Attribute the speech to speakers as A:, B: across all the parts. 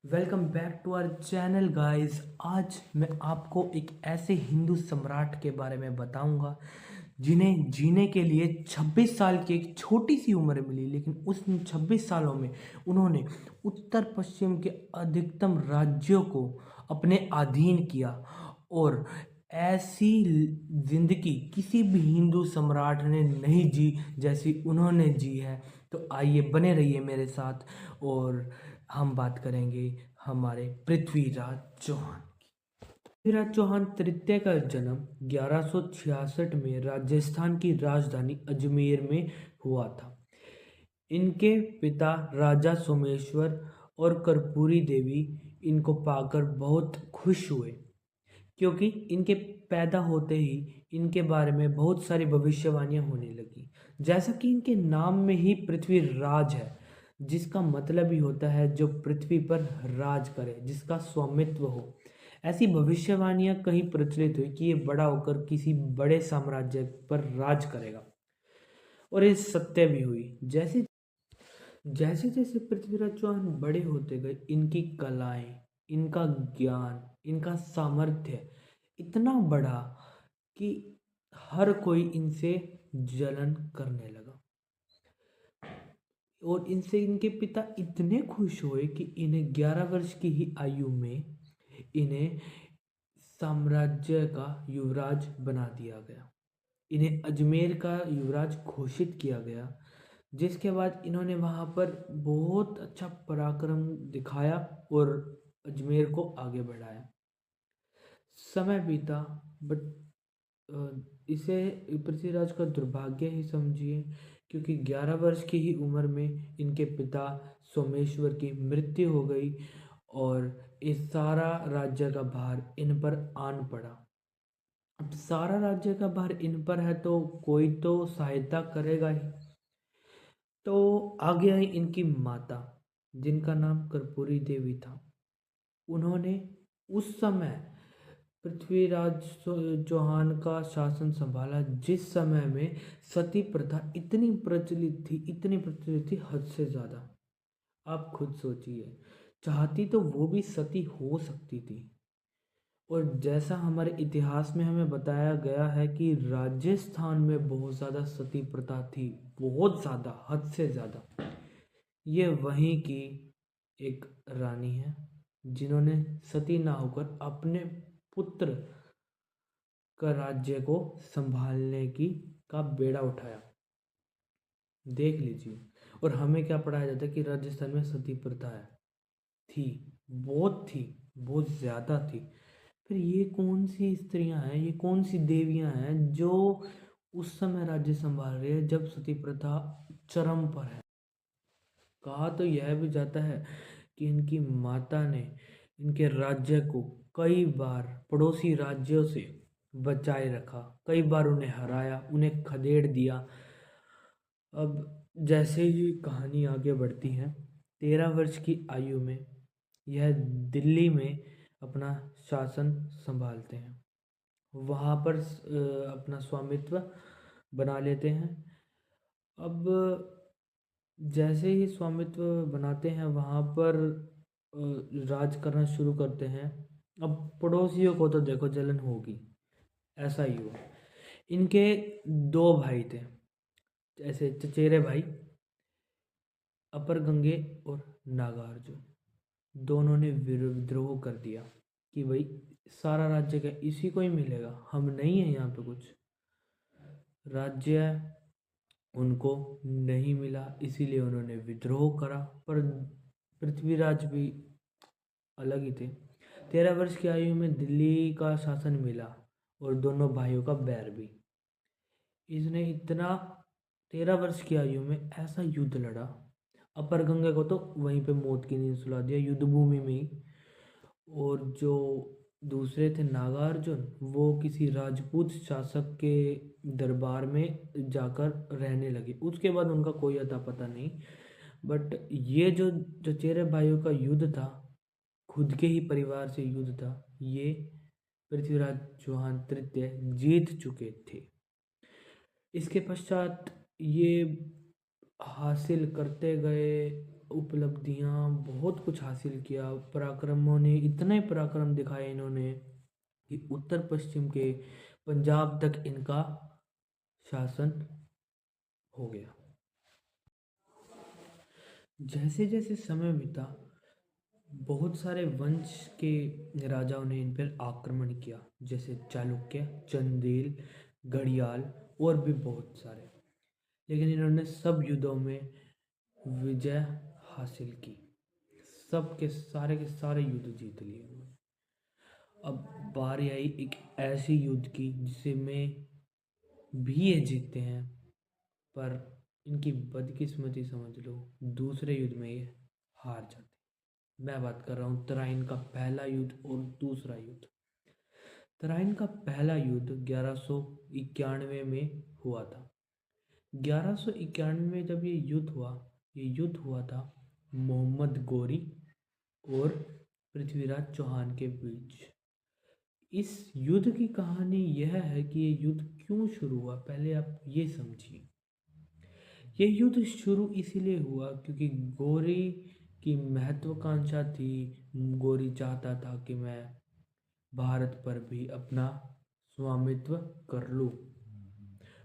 A: Welcome back to our channel guys. आज मैं आपको एक ऐसे हिंदू सम्राट के बारे में बताऊंगा जिन्हें जीने के लिए 26 साल की एक छोटी सी उम्र मिली, लेकिन उस 26 सालों में उन्होंने उत्तर पश्चिम के अधिकतम राज्यों को अपने अधीन किया। और ऐसी जिंदगी किसी भी हिंदू सम्राट ने नहीं जी जैसी उन्होंने जी है। तो आइए बने रहिए मेरे साथ और हम बात करेंगे हमारे पृथ्वीराज चौहान। पृथ्वीराज चौहान तृतीय का जन्म 1166 में राजस्थान की राजधानी अजमेर में हुआ था। इनके पिता राजा सोमेश्वर और कर्पूरी देवी इनको पाकर बहुत खुश हुए, क्योंकि इनके पैदा होते ही इनके बारे में बहुत सारी भविष्यवाणियां होने लगी। जैसा कि इनके नाम में ही पृथ्वी राज है, जिसका मतलब ही होता है जो पृथ्वी पर राज करे, जिसका स्वामित्व हो। ऐसी भविष्यवाणियां कहीं प्रचलित हुई कि ये बड़ा होकर किसी बड़े साम्राज्य पर राज करेगा, और ये सत्य भी हुई। जैसे जैसे जैसे पृथ्वीराज चौहान बड़े होते गए, इनकी कलाएं, इनका ज्ञान, इनका सामर्थ्य इतना बढ़ा कि हर कोई इनसे जलन करने लगा। और इनसे इनके पिता इतने खुश हुए कि इन्हें 11 वर्ष की ही आयु में इन्हें साम्राज्य का युवराज बना दिया गया। इन्हें अजमेर का युवराज घोषित किया गया, जिसके बाद इन्होंने वहाँ पर बहुत अच्छा पराक्रम दिखाया और अजमेर को आगे बढ़ाया। समय बीता, बट इसे पृथ्वीराज का दुर्भाग्य ही समझिए, क्योंकि 11 वर्ष की ही उम्र में इनके पिता सोमेश्वर की मृत्यु हो गई और इस सारा राज्य का भार इन पर आन पड़ा। अब सारा राज्य का भार इन पर है तो कोई तो सहायता करेगा ही। तो आगे आई इनकी माता, जिनका नाम कर्पूरी देवी था। उन्होंने उस समय पृथ्वीराज चौहान का शासन संभाला, जिस समय में सती प्रथा इतनी प्रचलित थी, इतनी प्रचलित थी, हद से ज़्यादा। आप खुद सोचिए, चाहती तो वो भी सती हो सकती थी। और जैसा हमारे इतिहास में हमें बताया गया है कि राजस्थान में बहुत ज़्यादा सती प्रथा थी, बहुत ज़्यादा, हद से ज़्यादा। ये वहीं की एक रानी है, जिन्होंने सती ना होकर अपने पुत्र का राज्य को संभालने की का बेड़ा उठाया। देख लीजिए। और हमें क्या पढ़ाया जाता है कि राजस्थान में सती प्रथा है, थी, थी, बहुत ज़्यादा थी। फिर ये कौन सी स्त्रियां हैं, ये कौन सी देवियां हैं जो उस समय राज्य संभाल रही है जब सती प्रथा चरम पर है। कहा तो यह भी जाता है कि इनकी माता ने इनके राज्य को कई बार पड़ोसी राज्यों से बचाए रखा, कई बार उन्हें हराया, उन्हें खदेड़ दिया। अब जैसे ही कहानी आगे बढ़ती है, 13 वर्ष की आयु में यह दिल्ली में अपना शासन संभालते हैं। वहाँ पर अपना स्वामित्व बना लेते हैं। अब जैसे ही स्वामित्व बनाते हैं, वहाँ पर राज करना शुरू करते हैं। अब पड़ोसियों को तो देखो जलन होगी, ऐसा ही हुआ। इनके दो भाई थे, ऐसे चचेरे भाई, अपर गंगे और नागार्जुन। दोनों ने विद्रोह कर दिया कि भाई सारा राज्य का इसी को ही मिलेगा, हम नहीं है यहाँ पे कुछ। राज्य उनको नहीं मिला, इसीलिए उन्होंने विद्रोह करा। पर पृथ्वीराज भी अलग ही थे। 13 वर्ष की आयु में दिल्ली का शासन मिला और दोनों भाइयों का बैर भी। इसने इतना 13 वर्ष की आयु में ऐसा युद्ध लड़ा, अपर गंगा को तो वहीं पे मौत की नींद सुला दिया, युद्ध भूमि में ही। और जो दूसरे थे नागार्जुन, वो किसी राजपूत शासक के दरबार में जाकर रहने लगे। उसके बाद उनका कोई अता पता नहीं। बट ये जो चचेरे भाइयों का युद्ध था, खुद के ही परिवार से युद्ध था, ये पृथ्वीराज चौहान तृतीय जीत चुके थे। इसके पश्चात ये हासिल करते गए, उपलब्धियां, बहुत कुछ हासिल किया। पराक्रमों ने इतने पराक्रम दिखाए इन्होंने कि उत्तर पश्चिम के पंजाब तक इनका शासन हो गया। जैसे जैसे समय बीता, बहुत सारे वंश के राजाओं ने इन पर आक्रमण किया, जैसे चालुक्य, चंदेल, घड़ियाल और भी बहुत सारे। लेकिन इन्होंने सब युद्धों में विजय हासिल की, सब के सारे युद्ध जीत लिए उन्होंने। अब बारी आई एक ऐसी युद्ध की जिसे में भी ये जीतते हैं, पर इनकी बदकिस्मती समझ लो, दूसरे युद्ध में ये हार जाते। मैं बात कर रहा हूँ तराइन का पहला युद्ध और दूसरा युद्ध। तराइन का पहला युद्ध 1191 में हुआ था। 1191 में जब ये युद्ध हुआ था मोहम्मद गोरी और पृथ्वीराज चौहान के बीच। इस युद्ध की कहानी यह है कि ये युद्ध क्यों शुरू हुआ, पहले आप ये समझिए। ये युद्ध शुरू इसीलिए हुआ क्योंकि गोरी की महत्वाकांक्षा थी। गोरी चाहता था कि मैं भारत पर भी अपना स्वामित्व कर लूं।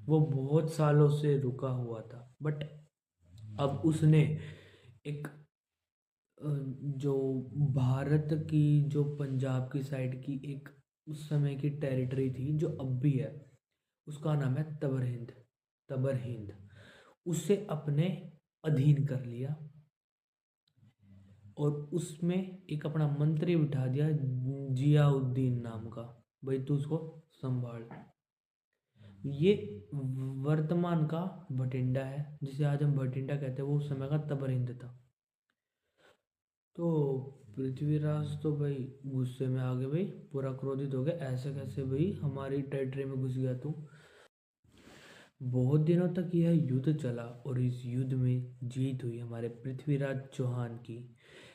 A: वो बहुत सालों से रुका हुआ था, बट अब उसने एक जो भारत की, जो पंजाब की साइड की एक उस समय की टेरिटरी थी, जो अब भी है, उसका नाम है तबर हिंद। तबर हिंद उसे अपने अधीन कर लिया और उसमें एक अपना मंत्री बिठा दिया, जियाउद्दीन नाम का। भाई तू उसको संभाल। ये वर्तमान का भटिंडा है, जिसे आज हम भटिंडा कहते हैं, वो उस समय का तबर हिंद था। तो पृथ्वीराज तो भाई गुस्से में आ गए, भाई पूरा क्रोधित हो गया। ऐसे कैसे भाई हमारी टेरिटरी में घुस गया तू। बहुत दिनों तक यह युद्ध चला और इस युद्ध में जीत हुई हमारे पृथ्वीराज चौहान की।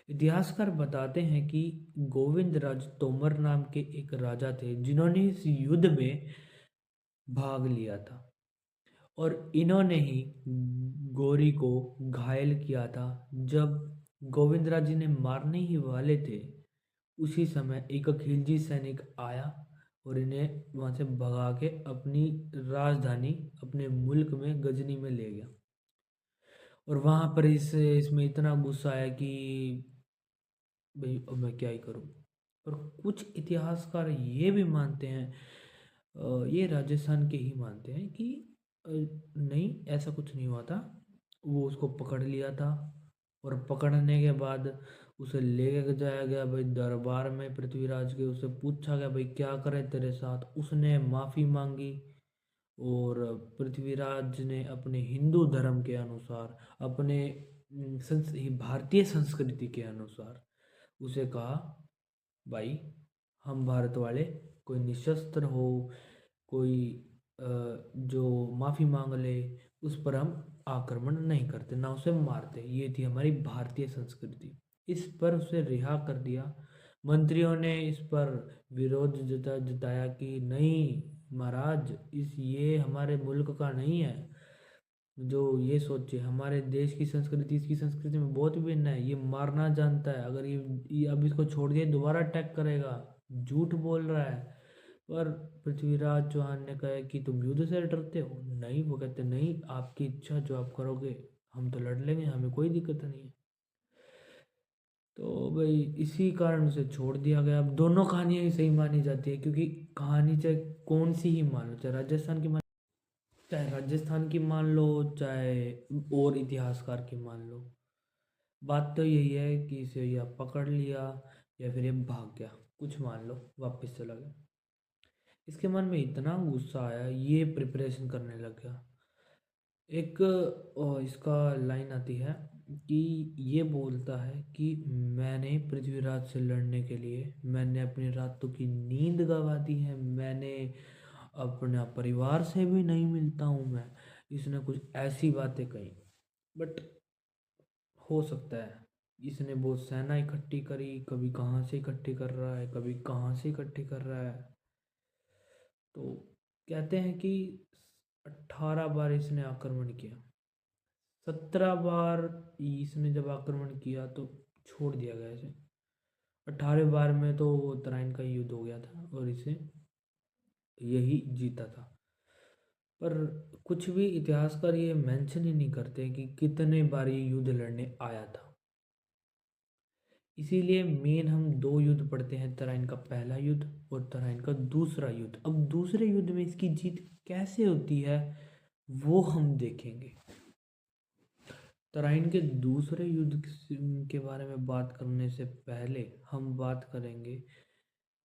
A: इतिहासकार बताते हैं कि गोविंद राज तोमर नाम के एक राजा थे, जिन्होंने इस युद्ध में भाग लिया था और इन्होंने ही गोरी को घायल किया था। जब गोविंदराज जी ने मारने ही वाले थे, उसी समय एक खिलजी सैनिक आया और इन्हें वहां से भगा के अपनी राजधानी, अपने मुल्क में गजनी में ले गया। और वहां पर इसमें इतना गुस्सा आया कि भाई अब मैं क्या ही करूं। पर कुछ इतिहासकार ये भी मानते हैं, ये राजस्थान के ही मानते हैं कि नहीं, ऐसा कुछ नहीं हुआ था। वो उसको पकड़ लिया था और पकड़ने के बाद उसे ले जाया गया भाई दरबार में पृथ्वीराज के। उसे पूछा गया भाई क्या करे तेरे साथ। उसने माफ़ी मांगी और पृथ्वीराज ने अपने हिंदू धर्म के अनुसार, अपने भारतीय संस्कृति के अनुसार उसे कहा भाई हम भारत वाले कोई निशस्त्र हो, कोई जो माफ़ी मांग ले, उस पर हम आक्रमण नहीं करते, ना उसे मारते। ये थी हमारी भारतीय संस्कृति। इस पर उसे रिहा कर दिया। मंत्रियों ने इस पर विरोध जताया कि नहीं महाराज, ये हमारे मुल्क का नहीं है। जो ये सोचे हमारे देश की संस्कृति इसकी संस्कृति में बहुत भिन्न है। ये मारना जानता है, अगर ये अब इसको छोड़ दिया दोबारा अटैक करेगा, झूठ बोल रहा है। पर पृथ्वीराज चौहान ने कहा कि तुम युद्ध से डरते हो। नहीं, वो कहते नहीं, आपकी इच्छा जो आप करोगे हम तो लड़ लेंगे, हमें कोई दिक्कत नहीं है। तो भाई इसी कारण उसे छोड़ दिया गया। अब दोनों कहानियां ही सही मानी जाती है, क्योंकि कहानी चाहे कौन सी ही मान लो, चाहे राजस्थान की मान लो, चाहे और इतिहासकार की मान लो, बात तो यही है कि इसे या पकड़ लिया या फिर ये भाग गया, कुछ मान लो वापस चला गया। इसके मन में इतना गुस्सा आया, ये प्रिपरेशन करने लग गया। एक इसका लाइन आती है कि ये बोलता है कि मैंने पृथ्वीराज से लड़ने के लिए मैंने अपनी रातों की नींद गंवा दी है, मैंने अपना परिवार से भी नहीं मिलता हूँ मैं। इसने कुछ ऐसी बातें कही। बट हो सकता है इसने बहुत सेना इकट्ठी करी, कभी कहाँ से इकट्ठी कर रहा है, कभी कहाँ से इकट्ठी कर रहा है। तो कहते हैं कि 18 बार इसने आक्रमण किया, 17 बार इसने जब आक्रमण किया तो छोड़ दिया गया इसे। 18वें बार में तो वो तराइन का युद्ध हो गया था और इसे यही जीता था। पर कुछ भी इतिहासकार ये मेंशन ही नहीं करते कि कितने बार ये युद्ध लड़ने आया था। इसीलिए मेन हम दो युद्ध पढ़ते हैं, तराइन का पहला युद्ध और तराइन का दूसरा युद्ध। अब दूसरे युद्ध में इसकी जीत कैसे होती है वो हम देखेंगे। तराइन के दूसरे युद्ध के बारे में बात करने से पहले हम बात करेंगे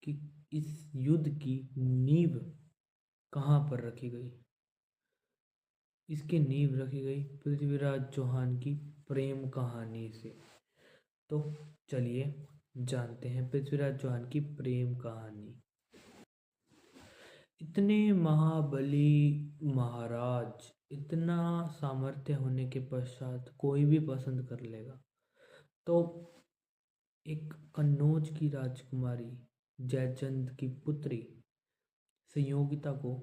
A: कि इस युद्ध की नींव कहाँ पर रखी गई। इसकी नींव रखी गई पृथ्वीराज चौहान की प्रेम कहानी से। तो चलिए जानते हैं पृथ्वीराज चौहान की प्रेम कहानी। इतने महाबली महाराज, इतना सामर्थ्य होने के पश्चात कोई भी पसंद कर लेगा। तो एक कन्नौज की राजकुमारी जयचंद की पुत्री संयोगिता को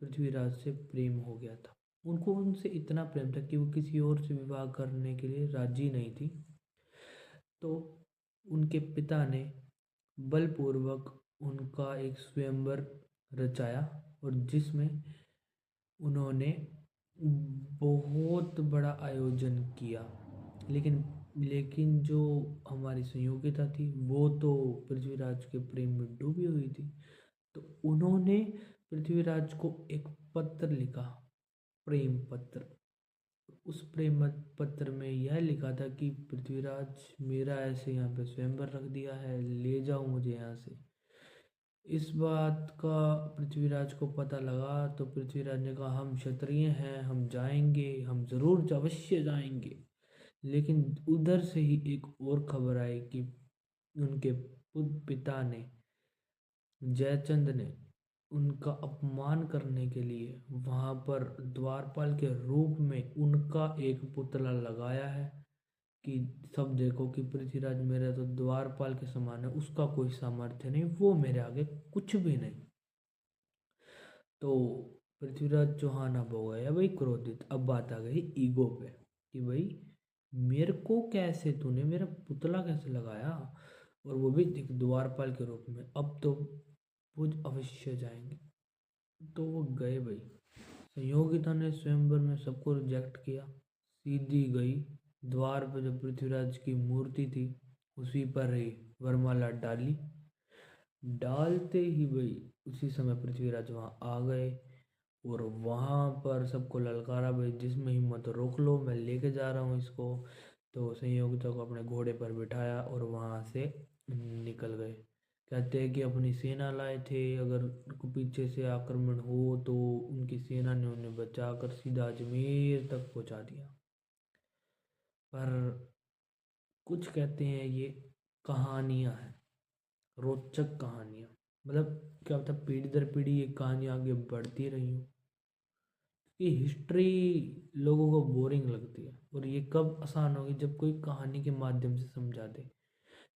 A: पृथ्वीराज से प्रेम हो गया था। उनको उनसे इतना प्रेम था कि वो किसी और से विवाह करने के लिए राजी नहीं थी। तो उनके पिता ने बलपूर्वक उनका एक स्वयंवर रचाया और जिसमें उन्होंने बहुत बड़ा आयोजन किया। लेकिन लेकिन जो हमारी संयोगिता थी वो तो पृथ्वीराज के प्रेम में डूबी हुई थी। तो उन्होंने पृथ्वीराज को एक पत्र लिखा, प्रेम पत्र। उस प्रेम पत्र में यह लिखा था कि पृथ्वीराज, मेरा ऐसे यहाँ पे स्वयंवर रख दिया है, ले जाओ मुझे यहाँ से। इस बात का पृथ्वीराज को पता लगा तो पृथ्वीराज ने कहा, हम क्षत्रिय हैं, हम जाएंगे, हम ज़रूर अवश्य जाएंगे। लेकिन उधर से ही एक और खबर आई कि उनके पिता ने, जयचंद ने, उनका अपमान करने के लिए वहाँ पर द्वारपाल के रूप में उनका एक पुतला लगाया है कि सब देखो कि पृथ्वीराज मेरा तो द्वारपाल के समान है, उसका कोई सामर्थ्य नहीं, वो मेरे आगे कुछ भी नहीं। तो पृथ्वीराज चौहान अब हो गया भाई क्रोधित। अब बात आ गई ईगो पे कि भाई मेरे को कैसे, तूने मेरा पुतला कैसे लगाया, और वो भी एक द्वारपाल के रूप में। अब तो वो अवश्य जाएंगे। तो वो गए भाई। संयोगिता ने स्वयंवर में सबको रिजेक्ट किया, सीधी गई द्वार पर जो पृथ्वीराज की मूर्ति थी उसी पर ही वरमाला डाली। डालते ही भाई उसी समय पृथ्वीराज वहाँ आ गए और वहाँ पर सबको ललकारा, भाई जिसमें हिम्मत रोक लो, मैं लेके जा रहा हूँ इसको। तो संयोगिता को अपने घोड़े पर बिठाया और वहाँ से निकल गए। कहते हैं कि अपनी सेना लाए थे, अगर उनको पीछे से आक्रमण हो तो उनकी सेना ने उन्हें बचाकर सीधा अजमेर तक पहुँचा दिया। पर कुछ कहते हैं ये कहानियाँ हैं, रोचक कहानियाँ। मतलब क्या होता है, पीढ़ी दर पीढ़ी ये कहानी आगे बढ़ती रही हूँ। ये हिस्ट्री लोगों को बोरिंग लगती है और ये कब आसान होगी, जब कोई कहानी के माध्यम से समझा दे।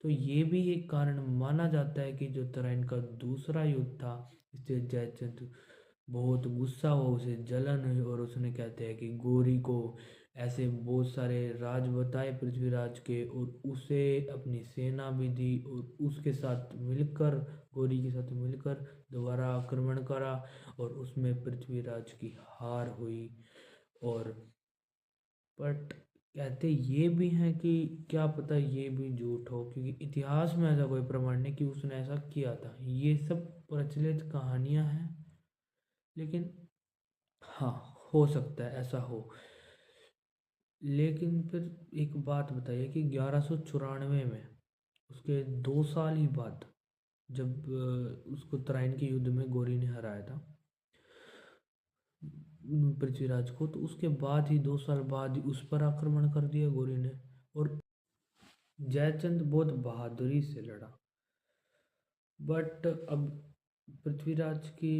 A: तो ये भी एक कारण माना जाता है कि जो तराइन का दूसरा युद्ध था, इससे जयचंद बहुत गुस्सा हुआ, उसे जलन हुई और उसने, कहते हैं कि गौरी को ऐसे बहुत सारे राज बताए पृथ्वीराज के और उसे अपनी सेना भी दी और उसके साथ मिलकर, गौरी के साथ मिलकर दोबारा आक्रमण करा और उसमें पृथ्वीराज की हार हुई। और बट कहते ये भी हैं कि क्या पता ये भी झूठ हो, क्योंकि इतिहास में ऐसा कोई प्रमाण नहीं कि उसने ऐसा किया था। ये सब प्रचलित कहानियां हैं, लेकिन हाँ, हो सकता है ऐसा हो। लेकिन फिर एक बात बताइए कि 1194 में, उसके 2 साल ही बाद, जब उसको तराइन के युद्ध में गौरी ने हराया था पृथ्वीराज को, तो उसके बाद ही 2 साल बाद ही उस पर आक्रमण कर दिया गौरी ने। और जयचंद बहुत बहादुरी से लड़ा। बट अब पृथ्वीराज की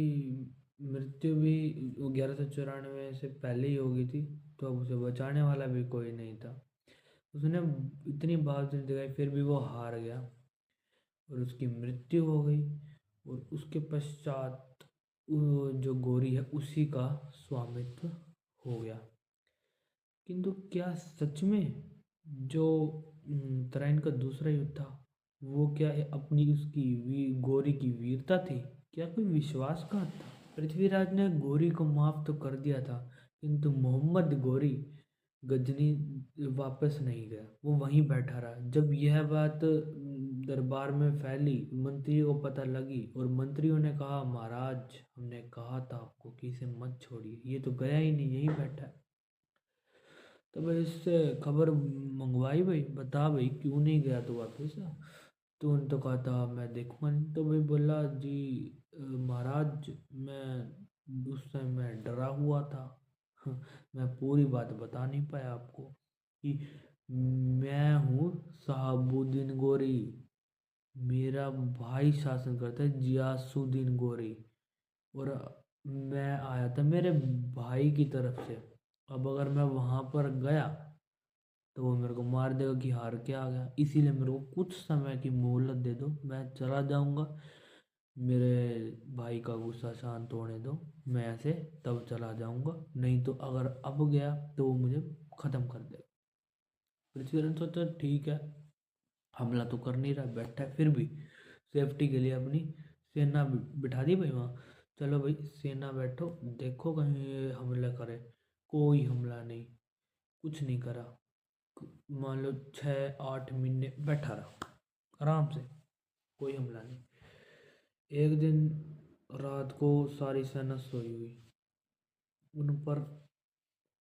A: मृत्यु भी 1194 से पहले ही हो गई थी, तो अब उसे बचाने वाला भी कोई नहीं था। उसने इतनी बहादुरी दिखाई फिर भी वो हार गया और उसकी मृत्यु हो गई। और उसके पश्चात जो गौरी है उसी का स्वामित्व हो गया। किंतु क्या सच में जो तराइन का दूसरा युद्ध था वो क्या अपनी उसकी गौरी की वीरता थी? क्या कोई विश्वासघात था? पृथ्वीराज ने गौरी को माफ तो कर दिया था, किंतु मोहम्मद गौरी गजनी वापस नहीं गया। वो वहीं बैठा रहा। जब यह बात दरबार में फैली, मंत्रियों को पता लगी और मंत्रियों ने कहा, महाराज हमने कहा था आपको कि इसे मत छोड़िए, ये तो गया ही नहीं, यहीं बैठा है। तो भाई इससे खबर मंगवाई, भाई बता भाई क्यों नहीं गया तो वापस। तो उन तो कहा था मैं देखूंगा नहीं। तो भाई बोला जी महाराज मैं उस समय मैं डरा हुआ था। मैं पूरी बात बता नहीं पाया आपको कि मैं हूँ शहाबुद्दीन गोरी, मेरा भाई शासन करता है जियासुद्दीन गोरी, और मैं आया था मेरे भाई की तरफ से। अब अगर मैं वहां पर गया तो वो मेरे को मार देगा कि हार के आ गया, इसीलिए मेरे को कुछ समय की मोहलत दे दो, मैं चला जाऊंगा। मेरे भाई का गुस्सा शांत होने दो, मैं ऐसे तब चला जाऊंगा, नहीं तो अगर अब गया तो वो मुझे ख़त्म कर देगा। पृथ्वीराज ने सोचा ठीक है, हमला तो कर नहीं रहा, बैठा है, फिर भी सेफ्टी के लिए अपनी सेना बिठा दी भाई वहाँ। चलो भाई सेना बैठो, देखो कहीं ये हमला करे। कोई हमला नहीं, कुछ नहीं करा। मान लो 6-8 महीने बैठा रहा आराम से, कोई हमला नहीं। एक दिन रात को सारी सेना सोई हुई, उन पर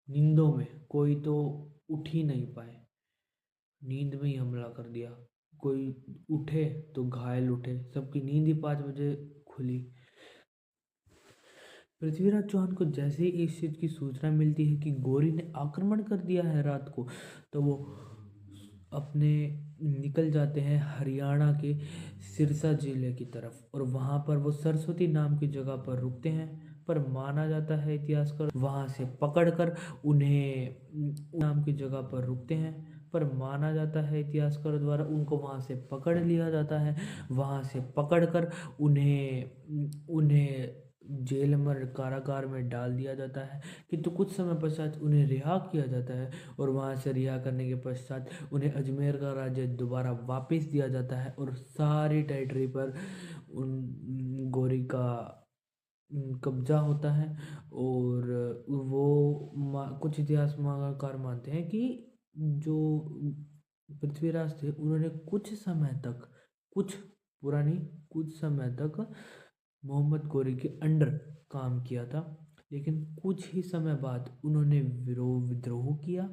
A: नींदों में कोई तो उठ ही नहीं पाए, नींद में ही हमला कर दिया। कोई उठे तो घायल उठे, सबकी नींद ही 5 बजे खुली। पृथ्वीराज चौहान को जैसे ही इस चीज की सूचना मिलती है कि गौरी ने आक्रमण कर दिया है रात को, तो वो अपने निकल जाते हैं हरियाणा के सिरसा जिले की तरफ, और वहाँ पर वो सरस्वती नाम की जगह पर रुकते हैं। पर माना जाता है इतिहासकार वहाँ से पकड़कर उन्हें नाम की जगह पर रुकते हैं, पर माना जाता है इतिहासकार द्वारा उनको वहाँ से पकड़ लिया जाता है। वहाँ से पकड़कर उन्हें उन्हें जेल में कारागार में डाल दिया जाता है, किंतु कुछ समय पश्चात उन्हें रिहा किया जाता है, और वहाँ से रिहा करने के पश्चात उन्हें अजमेर का राज्य दोबारा वापस दिया जाता है, और सारी टेरिटरी पर उन गौरी का कब्जा होता है। और वो कुछ इतिहासकार मानते हैं कि जो पृथ्वीराज थे उन्होंने कुछ समय तक, कुछ पूरा नहीं, कुछ समय तक मोहम्मद गौरी के अंडर काम किया था, लेकिन कुछ ही समय बाद उन्होंने विद्रोह किया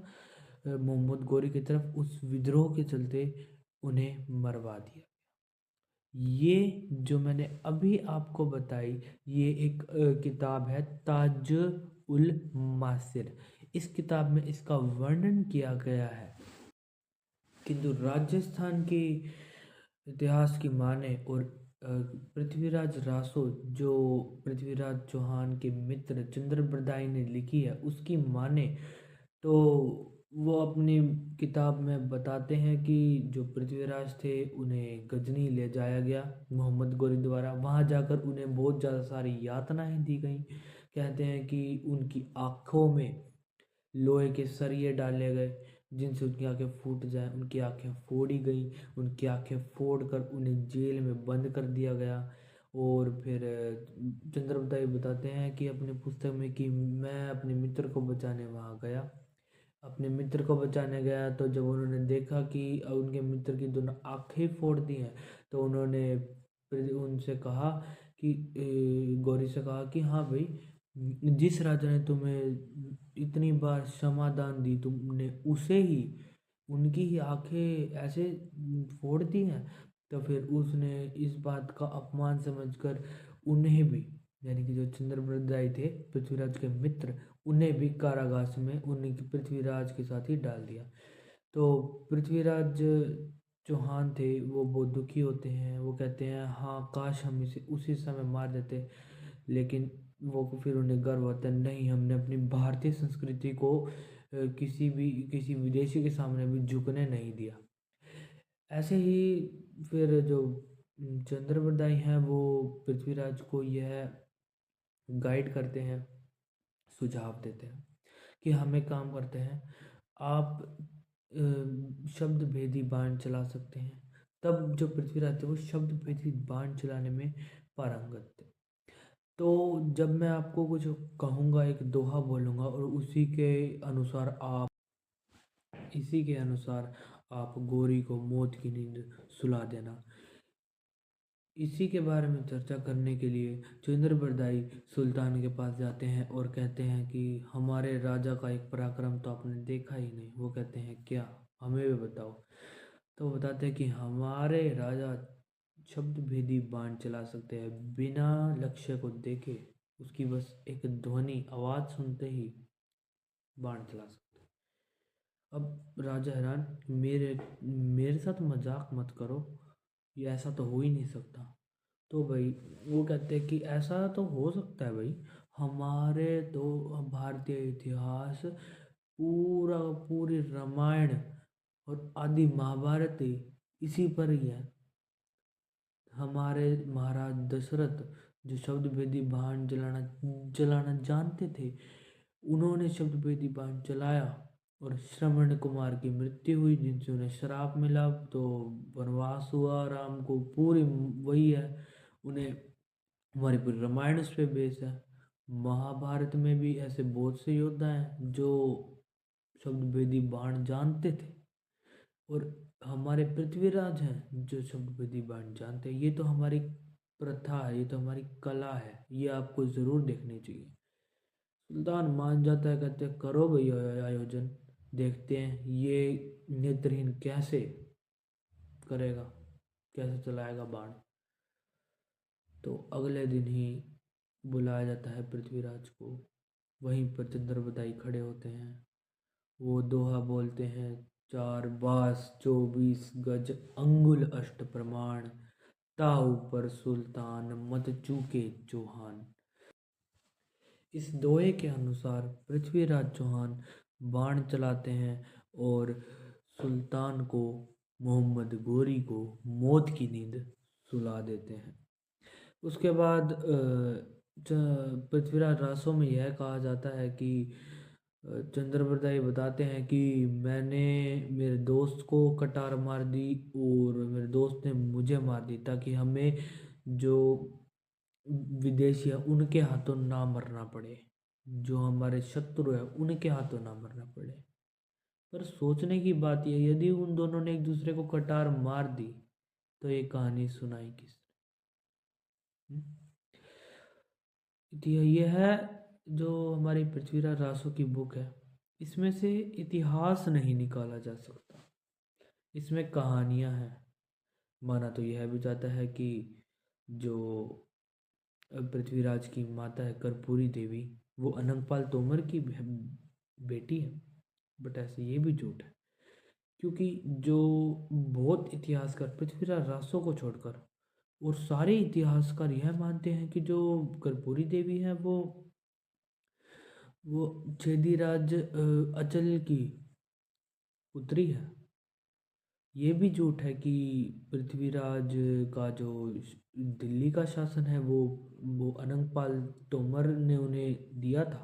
A: मोहम्मद गौरी की तरफ। उस विद्रोह के चलते उन्हें मरवा दिया। ये जो मैंने अभी आपको बताई, ये एक किताब है ताज उल मासिर। इस किताब में इसका वर्णन किया गया है। किंतु राजस्थान के इतिहास की माने और पृथ्वीराज रासो जो पृथ्वीराज चौहान के मित्र चंद्रबरदाई ने लिखी है उसकी माने, तो वो अपनी किताब में बताते हैं कि जो पृथ्वीराज थे उन्हें गजनी ले जाया गया मोहम्मद गौरी द्वारा। वहाँ जाकर उन्हें बहुत ज़्यादा सारी यातनाएं दी गई। कहते हैं कि उनकी आँखों में लोहे के सरिये डाले गए जिनसे उनकी आंखें फूट जाएं, उनकी आंखें फोड़ी गई, उनकी आंखें फोड़कर उन्हें जेल में बंद कर दिया गया। और फिर चंद्रबरदाई बताते हैं कि अपनी पुस्तक में कि मैं अपने मित्र को बचाने वहाँ गया। अपने मित्र को बचाने गया तो जब उन्होंने देखा कि उनके मित्र की दोनों आंखें फोड़ दी हैं, तो उन्होंने फिर उनसे कहा कि गौरी से कहा कि हाँ भाई, जिस राजा ने तुम्हें इतनी बार क्षमादान दी तुमने उसे ही, उनकी ही आंखें ऐसे फोड़ दी हैं। तो फिर उसने इस बात का अपमान समझकर उन्हें भी, यानी कि जो चंद्रबरदाई थे पृथ्वीराज के मित्र, उन्हें भी कारागार में उन्हीं के पृथ्वीराज के साथ ही डाल दिया। तो पृथ्वीराज चौहान थे वो बहुत दुखी होते हैं। वो कहते हैं हाँ काश हम इसे उसी समय मार देते, लेकिन वो फिर उन्हें गर्व होता है नहीं, हमने अपनी भारतीय संस्कृति को किसी विदेशी के सामने भी झुकने नहीं दिया। ऐसे ही फिर जो चंद्रबरदाई हैं वो पृथ्वीराज को यह गाइड करते हैं, सुझाव देते हैं कि हम एक काम करते हैं, आप शब्द भेदी बाण चला सकते हैं। तब जो पृथ्वीराज थे वो शब्द भेदी बाण चलाने में पारंगत थे। तो जब मैं आपको कुछ कहूँगा, एक दोहा बोलूँगा और इसी के अनुसार आप गोरी को मौत की नींद सुला देना। इसी के बारे में चर्चा करने के लिए चंद्र बरदाई सुल्तान के पास जाते हैं और कहते हैं कि हमारे राजा का एक पराक्रम तो आपने देखा ही नहीं। वो कहते हैं क्या, हमें भी बताओ। तो बताते हैं कि हमारे राजा शब्द भेदी बाण चला सकते हैं, बिना लक्ष्य को देखे उसकी बस एक ध्वनि आवाज सुनते ही बाण चला सकते हैं। अब राजा हैरान, मेरे मेरे साथ मजाक मत करो, ये ऐसा तो हो ही नहीं सकता। तो भाई वो कहते हैं कि ऐसा तो हो सकता है भाई, हमारे तो भारतीय इतिहास पूरी रामायण और आदि महाभारत ही इसी पर ही है। हमारे महाराज दशरथ जो शब्द भेदी बाण चलाना चलाना जानते थे, उन्होंने शब्द भेदी बाण चलाया और श्रवण कुमार की मृत्यु हुई, जिनसे उन्हें श्राप मिला। तो वनवास हुआ राम को, पूरी वही है। उन्हें हमारी पूरी रामायण उस पे बेस है। महाभारत में भी ऐसे बहुत से योद्धा हैं जो शब्द भेदी बाण जानते थे, और हमारे पृथ्वीराज हैं जो शब्द भेदी बाण जानते हैं। ये तो हमारी प्रथा है, ये तो हमारी कला है, ये आपको ज़रूर देखनी चाहिए। सुल्तान मान जाता है, कहते हैं करो भैया आयोजन, देखते हैं ये नेत्रहीन कैसे करेगा, कैसे चलाएगा बाण। तो अगले दिन ही बुलाया जाता है पृथ्वीराज को। वहीं पर चंद्रबदाई खड़े होते हैं, वो दोहा बोलते हैं, 4 बास 24 गज अंगुल अष्ट प्रमाण, ताऊ पर सुल्तान मत चूके चौहान। इस दोहे के अनुसार पृथ्वीराज चौहान बाण चलाते हैं और सुल्तान को, मोहम्मद गोरी को मौत की नींद सुला देते हैं। उसके बाद पृथ्वीराज रासों में यह कहा जाता है कि चंद्रप्रदाय बताते हैं कि मैंने मेरे दोस्त को कटार मार दी और मेरे दोस्त ने मुझे मार दी, ताकि हमें जो विदेशी है उनके हाथों ना मरना पड़े, जो हमारे शत्रु है उनके हाथों ना मरना पड़े। पर सोचने की बात यह, यदि उन दोनों ने एक दूसरे को कटार मार दी तो ये कहानी सुनाई किसने? यह है जो हमारी पृथ्वीराज रासो की बुक है, इसमें से इतिहास नहीं निकाला जा सकता, इसमें कहानियां हैं। माना तो यह भी जाता है कि जो पृथ्वीराज की माता है कर्पूरी देवी, वो अनंगपाल तोमर की बेटी है, बट ऐसे ये भी झूठ है। क्योंकि जो बहुत इतिहासकार पृथ्वीराज रासो को छोड़कर और सारे इतिहासकार यह मानते हैं कि जो कर्पूरी देवी है वो छेदीराज अचल की पुत्री है। ये भी झूठ है कि पृथ्वीराज का जो दिल्ली का शासन है वो अनंगपाल तोमर ने उन्हें दिया था।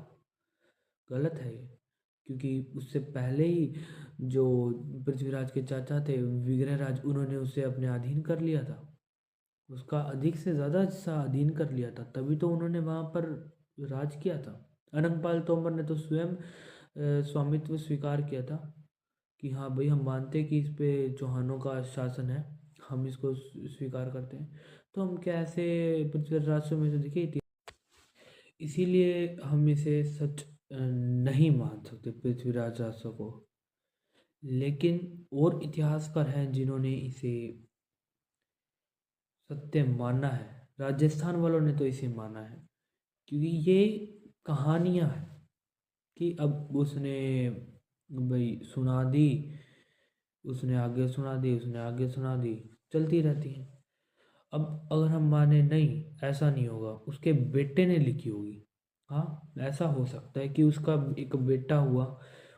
A: गलत है ये, क्योंकि उससे पहले ही जो पृथ्वीराज के चाचा थे विग्रहराज, उन्होंने उसे अपने अधीन कर लिया था, उसका अधिक से ज़्यादा हिस्सा अधीन कर लिया था, तभी तो उन्होंने वहाँ पर राज किया था। अनंगपाल तोमर ने तो स्वयं स्वामित्व स्वीकार किया था कि हाँ भाई, हम मानते हैं कि इस पे चौहानों का शासन है, हम इसको स्वीकार करते हैं। तो हम कैसे पृथ्वीराज रासो में से देखिए इसीलिए हम इसे सच नहीं मान सकते पृथ्वीराज रासो को। लेकिन और इतिहासकार हैं जिन्होंने इसे सत्य माना है। राजस्थान वालों ने तो इसे माना है, क्योंकि ये कहानियाँ हैं कि अब उसने भाई सुना दी, उसने आगे सुना दी, उसने आगे सुना दी, चलती रहती हैं। अब अगर हम माने नहीं ऐसा नहीं होगा, उसके बेटे ने लिखी होगी, हाँ ऐसा हो सकता है कि उसका एक बेटा हुआ,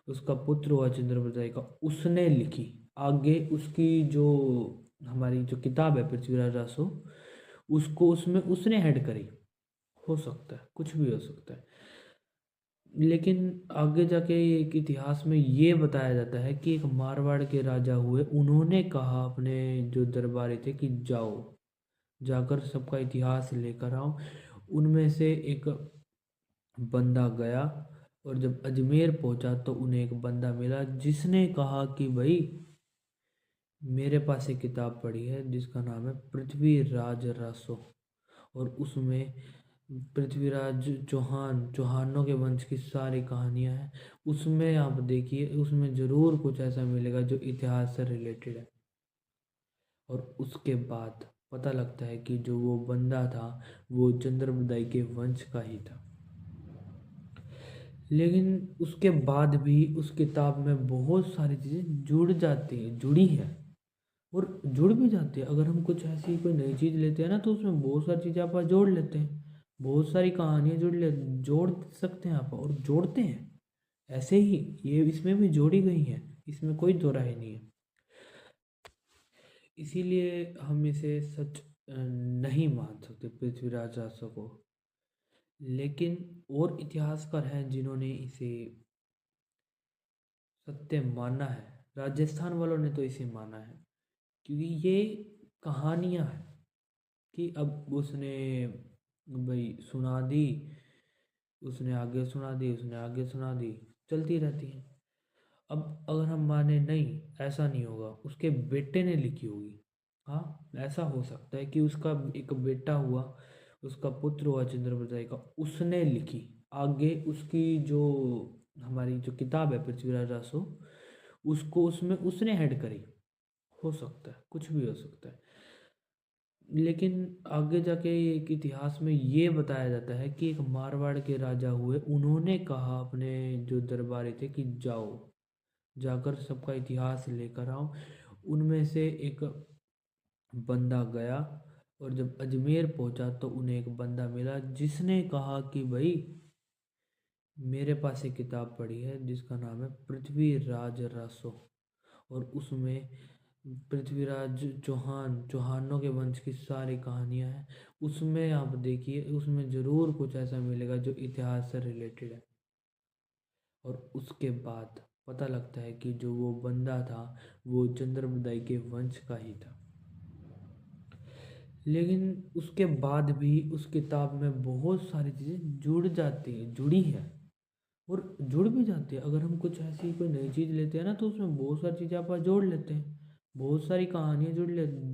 A: उसका पुत्र हुआ चंद्रप्रदाय का, उसने लिखी आगे, उसकी जो हमारी जो किताब है पृथ्वीराज रासो, उसको उसमें उसने ऐड करी। हो सकता है, कुछ भी हो सकता है। लेकिन आगे जाके एक इतिहास में ये बताया जाता है कि एक मारवाड़ के राजा हुए, उन्होंने कहा अपने जो दरबारी थे कि जाओ, जाकर सबका इतिहास लेकर आओ। उनमें से एक बंदा गया, और जब अजमेर पहुंचा तो उन्हें एक बंदा मिला जिसने कहा कि भाई, मेरे पास एक किताब पढ़ी है जिसका नाम है पृथ्वीराज रासो, और उसमें पृथ्वीराज चौहान, चौहानों के वंश की सारी कहानियां हैं। उसमें आप देखिए, उसमें ज़रूर कुछ ऐसा मिलेगा जो इतिहास से रिलेटेड है। और उसके बाद पता लगता है कि जो वो बंदा था वो चंद्रबदाई के वंश का ही था। लेकिन उसके बाद भी उस किताब में बहुत सारी चीज़ें जुड़ जाती हैं, जुड़ी हैं, और जुड़ भी जाती है। अगर हम कुछ ऐसी कोई नई चीज़ लेते हैं ना, तो उसमें बहुत सारी चीज़ें आप जोड़ लेते हैं, बहुत सारी कहानियाँ जोड़ सकते हैं आप, और जोड़ते हैं। ऐसे ही ये इसमें भी जोड़ी गई हैं, इसमें कोई दो राय नहीं है। इसीलिए हम इसे सच नहीं मान सकते पृथ्वीराज रासो को। लेकिन और इतिहासकार हैं जिन्होंने इसे सत्य माना है। राजस्थान वालों ने तो इसे माना है, क्योंकि ये कहानियाँ हैं कि अब उसने भाई सुना दी, उसने आगे सुना दी, उसने आगे सुना दी, चलती रहती है। अब अगर हम माने नहीं, ऐसा नहीं होगा, उसके बेटे ने लिखी होगी। हाँ, ऐसा हो सकता है कि उसका एक बेटा हुआ, उसका पुत्र हुआ चंद्रप्रसाद का, उसने लिखी आगे। उसकी जो हमारी जो किताब है पृथ्वीराज रासो, उसको उसमें उसने ऐड करी। हो सकता है, कुछ भी हो सकता है। लेकिन आगे जाके एक इतिहास में ये बताया जाता है कि एक मारवाड़ के राजा हुए, उन्होंने कहा अपने जो दरबारी थे कि जाओ, जाकर सबका इतिहास लेकर आओ। उनमें से एक बंदा गया, और जब अजमेर पहुंचा तो उन्हें एक बंदा मिला जिसने कहा कि भाई, मेरे पास एक किताब पढ़ी है जिसका नाम है पृथ्वीराज रासो, और उसमें पृथ्वीराज चौहान, चौहानों के वंश की सारी कहानियां हैं। उसमें आप देखिए, उसमें ज़रूर कुछ ऐसा मिलेगा जो इतिहास से रिलेटेड है। और उसके बाद पता लगता है कि जो वो बंदा था वो चंद्रबदाई के वंश का ही था। लेकिन उसके बाद भी उस किताब में बहुत सारी चीज़ें जुड़ जाती हैं, जुड़ी हैं, और जुड़ भी जाती है। अगर हम कुछ ऐसी कोई नई चीज़ लेते हैं ना, तो उसमें बहुत सारी चीज़ें आप जोड़ लेते हैं, बहुत सारी कहानियाँ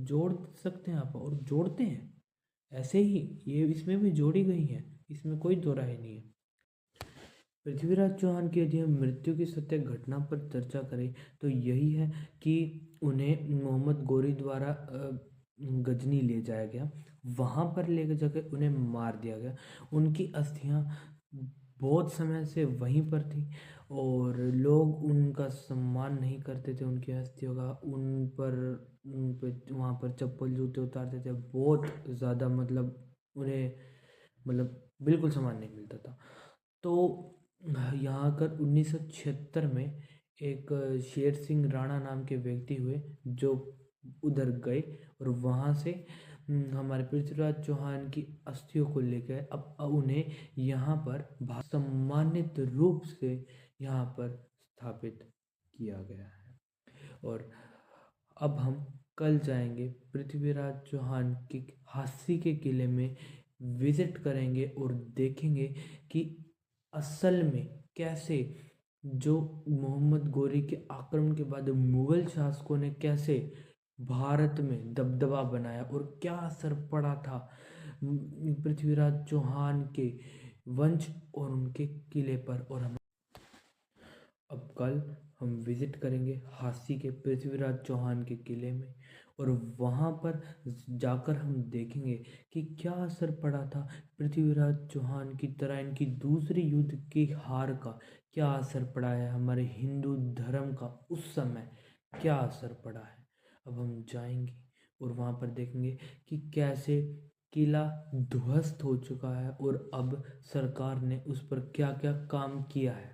A: जोड़ सकते हैं आप, और जोड़ते हैं। ऐसे ही ये इसमें भी जोड़ी गई हैं, इसमें कोई दो राय नहीं है। पृथ्वीराज चौहान की यदि हम मृत्यु की सत्य घटना पर चर्चा करें तो यही है कि उन्हें मोहम्मद गोरी द्वारा गजनी ले जाया गया। वहाँ पर लेकर जाकर उन्हें मार दिया गया। उनकी अस्थियाँ बहुत समय से वहीं पर थी, और लोग उनका सम्मान नहीं करते थे, उनकी अस्थियों का। उन पे वहाँ पर चप्पल जूते उतारते थे, बहुत ज़्यादा, मतलब उन्हें, मतलब बिल्कुल सम्मान नहीं मिलता था। तो यहाँ कर 1976 में एक शेर सिंह राणा नाम के व्यक्ति हुए जो उधर गए, और वहाँ से हमारे पृथ्वीराज चौहान की अस्थियों को लेकर अब उन्हें यहाँ पर सम्मानित रूप से यहाँ पर स्थापित किया गया है। और अब हम कल जाएंगे पृथ्वीराज चौहान के हांसी के किले में, विजिट करेंगे और देखेंगे कि असल में कैसे जो मोहम्मद गोरी के आक्रमण के बाद मुगल शासकों ने कैसे भारत में दबदबा बनाया, और क्या असर पड़ा था पृथ्वीराज चौहान के वंश और उनके किले पर। और हम अब कल हम विजिट करेंगे हांसी के पृथ्वीराज चौहान के किले में, और वहाँ पर जाकर हम देखेंगे कि क्या असर पड़ा था पृथ्वीराज चौहान की तरह इनकी दूसरी युद्ध की हार का। क्या असर पड़ा है हमारे हिंदू धर्म का, उस समय क्या असर पड़ा है। अब हम जाएंगे और वहाँ पर देखेंगे कि कैसे किला ध्वस्त हो चुका है, और अब सरकार ने उस पर क्या क्या काम किया है।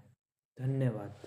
A: धन्यवाद।